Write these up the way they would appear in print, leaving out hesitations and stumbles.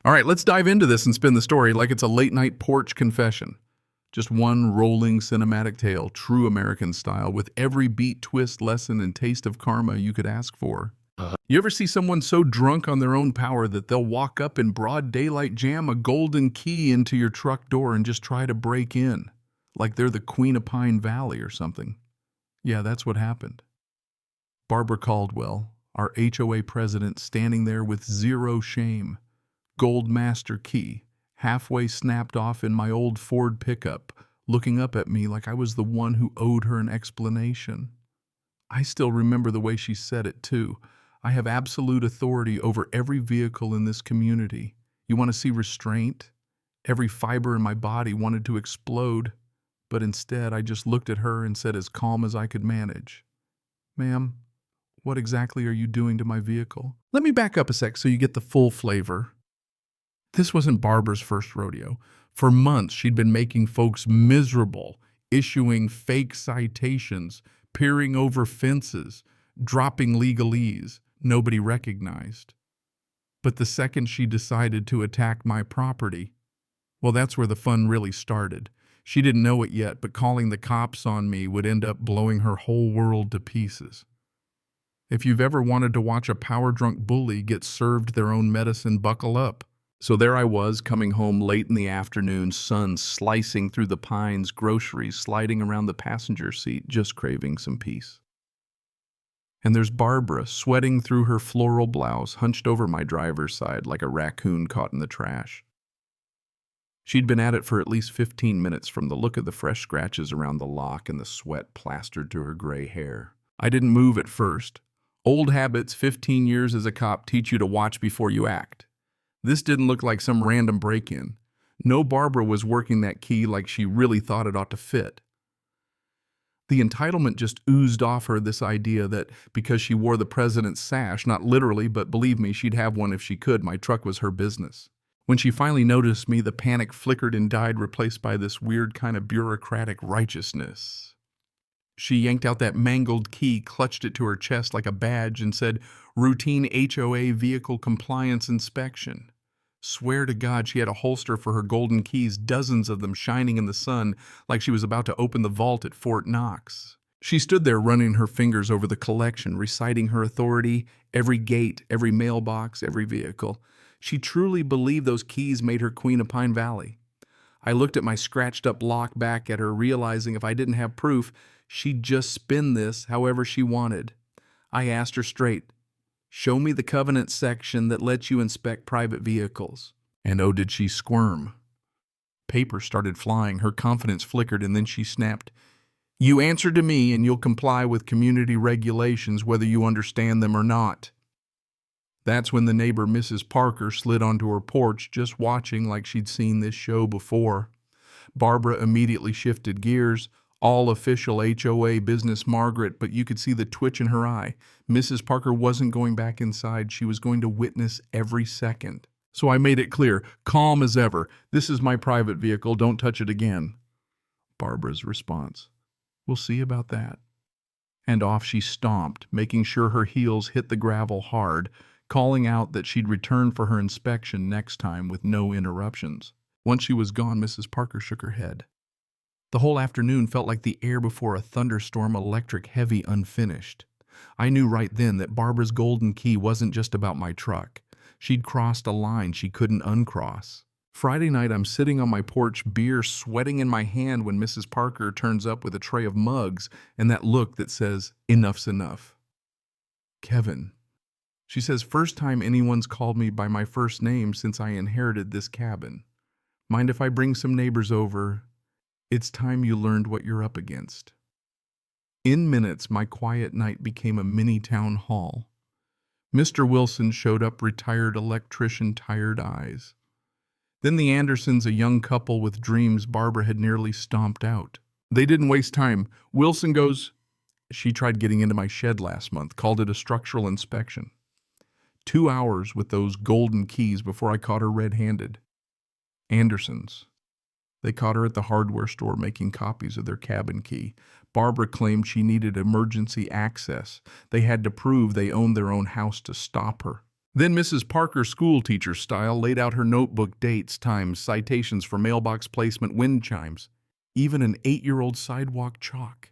All right, let's dive into this and spin the story like it's a late-night porch confession. Just one rolling cinematic tale, true American style, with every beat, twist, lesson, and taste of karma you could ask for. You ever see someone so drunk on their own power that they'll walk up in broad daylight, jam a golden key into your truck door, and just try to break in? Like they're the Queen of Pine Valley or something. Yeah, that's what happened. Barbara Caldwell, our HOA president, standing there with zero shame. Gold master key, halfway snapped off in my old Ford pickup, looking up at me like I was the one who owed her an explanation. I still remember the way she said it, too. I have absolute authority over every vehicle in this community. You want to see restraint? Every fiber in my body wanted to explode, but instead I just looked at her and said as calm as I could manage, "Ma'am, what exactly are you doing to my vehicle?" Let me back up a sec so you get the full flavor. This wasn't Barbara's first rodeo. For months, she'd been making folks miserable, issuing fake citations, peering over fences, dropping legalese nobody recognized. But the second she decided to attack my property, well, that's where the fun really started. She didn't know it yet, but calling the cops on me would end up blowing her whole world to pieces. If you've ever wanted to watch a power-drunk bully get served their own medicine, buckle up. So there I was, coming home late in the afternoon, sun slicing through the pines, groceries sliding around the passenger seat, just craving some peace. And there's Barbara, sweating through her floral blouse, hunched over my driver's side like a raccoon caught in the trash. She'd been at it for at least 15 minutes from the look of the fresh scratches around the lock and the sweat plastered to her gray hair. I didn't move at first. Old habits, 15 years as a cop, teach you to watch before you act. This didn't look like some random break-in. No, Barbara was working that key like she really thought it ought to fit. The entitlement just oozed off her, this idea that because she wore the president's sash, not literally, but believe me, she'd have one if she could, my truck was her business. When she finally noticed me, the panic flickered and died, replaced by this weird kind of bureaucratic righteousness. She yanked out that mangled key, clutched it to her chest like a badge, and said, "Routine HOA vehicle compliance inspection." Swear to God she had a holster for her golden keys, dozens of them shining in the sun like she was about to open the vault at Fort Knox. She stood there running her fingers over the collection, reciting her authority, every gate, every mailbox, every vehicle. She truly believed those keys made her Queen of Pine Valley. I looked at my scratched-up lock back at her, realizing if I didn't have proof, she'd just spin this however she wanted. I asked her straight, "Show me the covenant section that lets you inspect private vehicles." And oh, did she squirm. Paper started flying, her confidence flickered, and then she snapped, "You answer to me and you'll comply with community regulations whether you understand them or not." That's when the neighbor, Mrs. Parker, slid onto her porch, just watching like she'd seen this show before. Barbara immediately shifted gears. All official HOA business, Margaret, but you could see the twitch in her eye. Mrs. Parker wasn't going back inside. She was going to witness every second. So I made it clear, calm as ever. "This is my private vehicle. Don't touch it again." Barbara's response, "We'll see about that." And off she stomped, making sure her heels hit the gravel hard, calling out that she'd return for her inspection next time with no interruptions. Once she was gone, Mrs. Parker shook her head. The whole afternoon felt like the air before a thunderstorm, electric, heavy, unfinished. I knew right then that Barbara's golden key wasn't just about my truck. She'd crossed a line she couldn't uncross. Friday night, I'm sitting on my porch, beer sweating in my hand, when Mrs. Parker turns up with a tray of mugs and that look that says, "Enough's enough." "Kevin," she says, "first time anyone's called me by my first name since I inherited this cabin. Mind if I bring some neighbors over? It's time you learned what you're up against." In minutes, my quiet night became a mini town hall. Mr. Wilson showed up, retired electrician, tired eyes. Then the Andersons, a young couple with dreams Barbara had nearly stomped out. They didn't waste time. Wilson goes, "She tried getting into my shed last month, called it a structural inspection. 2 hours with those golden keys before I caught her red-handed." Andersons. They caught her at the hardware store making copies of their cabin key. Barbara claimed she needed emergency access. They had to prove they owned their own house to stop her. Then Mrs. Parker, schoolteacher style, laid out her notebook dates, times, citations for mailbox placement, wind chimes, even an 8-year-old sidewalk chalk.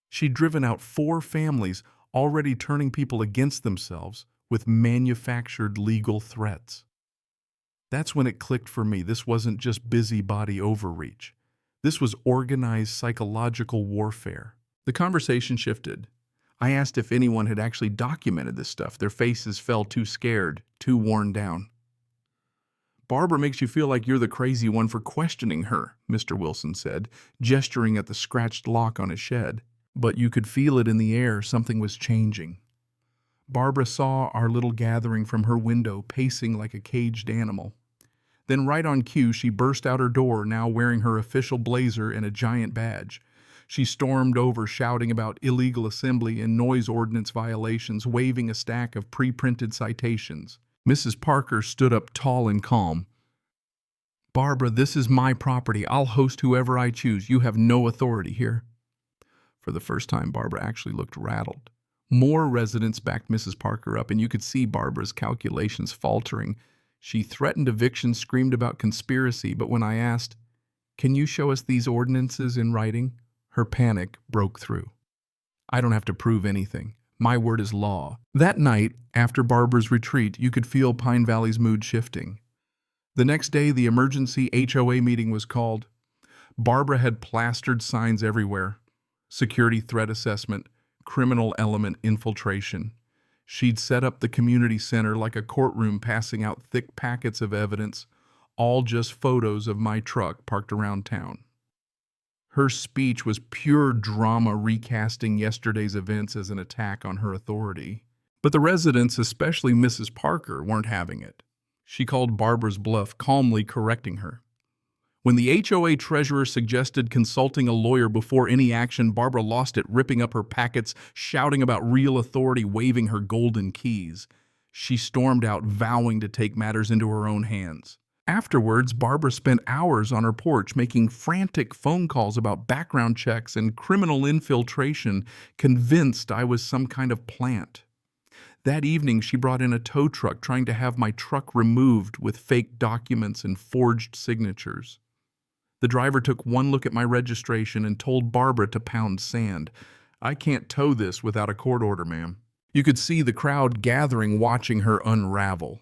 She'd driven out 4 families, already turning people against themselves with manufactured legal threats. That's when it clicked for me. This wasn't just busybody overreach. This was organized psychological warfare. The conversation shifted. I asked if anyone had actually documented this stuff. Their faces fell too scared, too worn down. "Barbara makes you feel like you're the crazy one for questioning her," Mr. Wilson said, gesturing at the scratched lock on his shed. But you could feel it in the air. Something was changing. Barbara saw our little gathering from her window, pacing like a caged animal. Then right on cue, she burst out her door, now wearing her official blazer and a giant badge. She stormed over, shouting about illegal assembly and noise ordinance violations, waving a stack of pre-printed citations. Mrs. Parker stood up tall and calm. "Barbara, this is my property. I'll host whoever I choose. You have no authority here." For the first time, Barbara actually looked rattled. More residents backed Mrs. Parker up, and you could see Barbara's calculations faltering. She threatened eviction, screamed about conspiracy, but when I asked, "Can you show us these ordinances in writing?" her panic broke through. "I don't have to prove anything. My word is law." That night, after Barbara's retreat, you could feel Pine Valley's mood shifting. The next day, the emergency HOA meeting was called. Barbara had plastered signs everywhere: security threat assessment, criminal element infiltration. She'd set up the community center like a courtroom, passing out thick packets of evidence, all just photos of my truck parked around town. Her speech was pure drama, recasting yesterday's events as an attack on her authority. But the residents, especially Mrs. Parker, weren't having it. She called Barbara's bluff, calmly correcting her. When the HOA treasurer suggested consulting a lawyer before any action, Barbara lost it, ripping up her packets, shouting about real authority, waving her golden keys. She stormed out, vowing to take matters into her own hands. Afterwards, Barbara spent hours on her porch making frantic phone calls about background checks and criminal infiltration, convinced I was some kind of plant. That evening, she brought in a tow truck, trying to have my truck removed with fake documents and forged signatures. The driver took one look at my registration and told Barbara to pound sand. "I can't tow this without a court order, ma'am." You could see the crowd gathering, watching her unravel.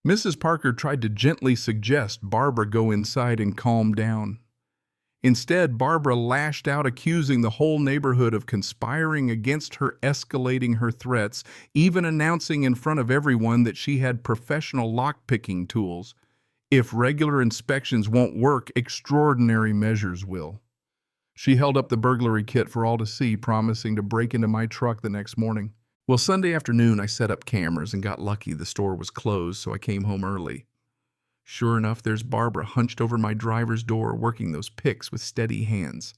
Mrs. Parker tried to gently suggest Barbara go inside and calm down. Instead, Barbara lashed out, accusing the whole neighborhood of conspiring against her, escalating her threats, even announcing in front of everyone that she had professional lock-picking tools. "If regular inspections won't work, extraordinary measures will." She held up the burglary kit for all to see, promising to break into my truck the next morning. Well, Sunday afternoon, I set up cameras and got lucky. The store was closed, so I came home early. Sure enough, there's Barbara hunched over my driver's door, working those picks with steady hands.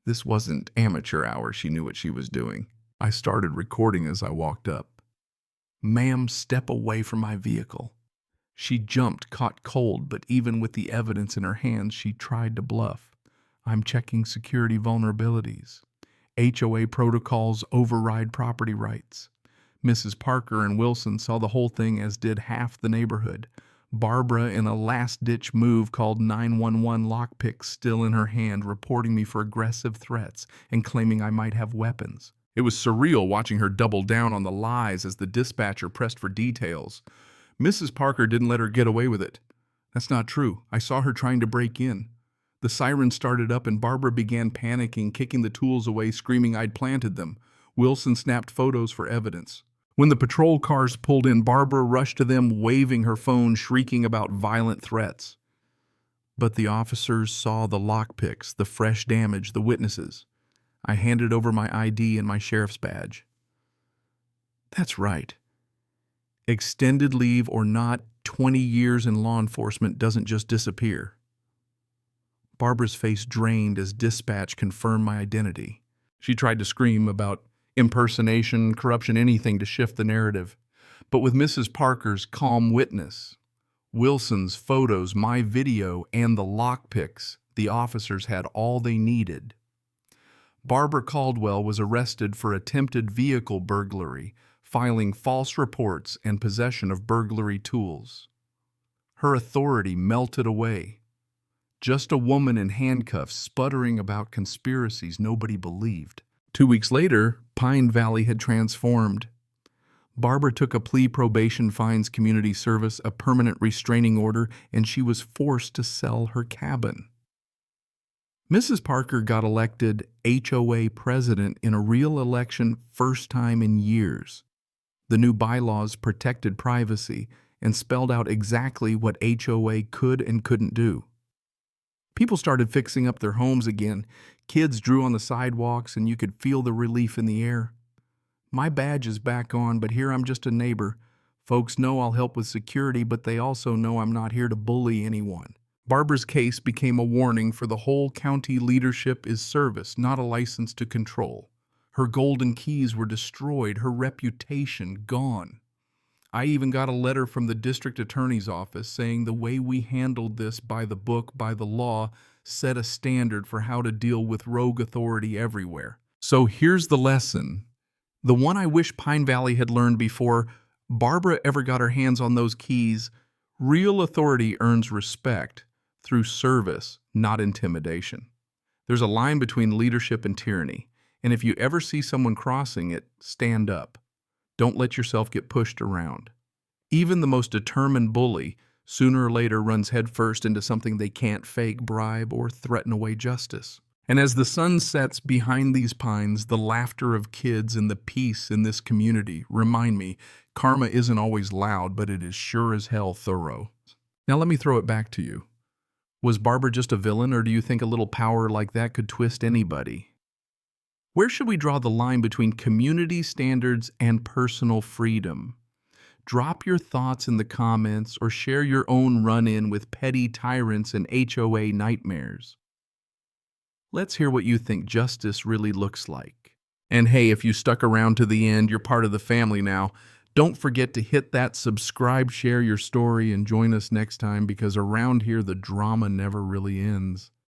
This wasn't amateur hour. She knew what she was doing. I started recording as I walked up. "Ma'am, step away from my vehicle." She jumped, caught cold, but even with the evidence in her hands, she tried to bluff. "I'm checking security vulnerabilities. HOA protocols override property rights." Mrs. Parker and Wilson saw the whole thing, as did half the neighborhood. Barbara, in a last-ditch move, called 911, lockpicks still in her hand, reporting me for aggressive threats and claiming I might have weapons. It was surreal watching her double down on the lies as the dispatcher pressed for details. Mrs. Parker didn't let her get away with it. "That's not true. I saw her trying to break in." The siren started up and Barbara began panicking, kicking the tools away, screaming I'd planted them. Wilson snapped photos for evidence. When the patrol cars pulled in, Barbara rushed to them, waving her phone, shrieking about violent threats. But the officers saw the lockpicks, the fresh damage, the witnesses. I handed over my ID and my sheriff's badge. That's right. Extended leave or not, 20 years in law enforcement doesn't just disappear. Barbara's face drained as dispatch confirmed my identity. She tried to scream about impersonation, corruption, anything to shift the narrative. But with Mrs. Parker's calm witness, Wilson's photos, my video, and the lockpicks, the officers had all they needed. Barbara Caldwell was arrested for attempted vehicle burglary, filing false reports and possession of burglary tools. Her authority melted away. Just a woman in handcuffs sputtering about conspiracies nobody believed. 2 weeks later, Pine Valley had transformed. Barbara took a plea, probation, fines, community service, a permanent restraining order, and she was forced to sell her cabin. Mrs. Parker got elected HOA president in a real election, first time in years. The new bylaws protected privacy and spelled out exactly what HOA could and couldn't do. People started fixing up their homes again. Kids drew on the sidewalks, and you could feel the relief in the air. My badge is back on, but here I'm just a neighbor. Folks know I'll help with security, but they also know I'm not here to bully anyone. Barbara's case became a warning for the whole county. Leadership is service, not a license to control. Her golden keys were destroyed, her reputation gone. I even got a letter from the district attorney's office saying the way we handled this by the book, by the law, set a standard for how to deal with rogue authority everywhere. So here's the lesson. The one I wish Pine Valley had learned before Barbara ever got her hands on those keys. Real authority earns respect through service, not intimidation. There's a line between leadership and tyranny, and if you ever see someone crossing it, stand up. Don't let yourself get pushed around. Even the most determined bully sooner or later runs headfirst into something they can't fake, bribe, or threaten away justice. And as the sun sets behind these pines, the laughter of kids and the peace in this community remind me karma isn't always loud, but it is sure as hell thorough. Now let me throw it back to you. Was Barbara just a villain, or do you think a little power like that could twist anybody? Where should we draw the line between community standards and personal freedom? Drop your thoughts in the comments or share your own run-in with petty tyrants and HOA nightmares. Let's hear what you think justice really looks like. And hey, if you stuck around to the end, you're part of the family now. Don't forget to hit that subscribe, share your story, and join us next time, because around here the drama never really ends.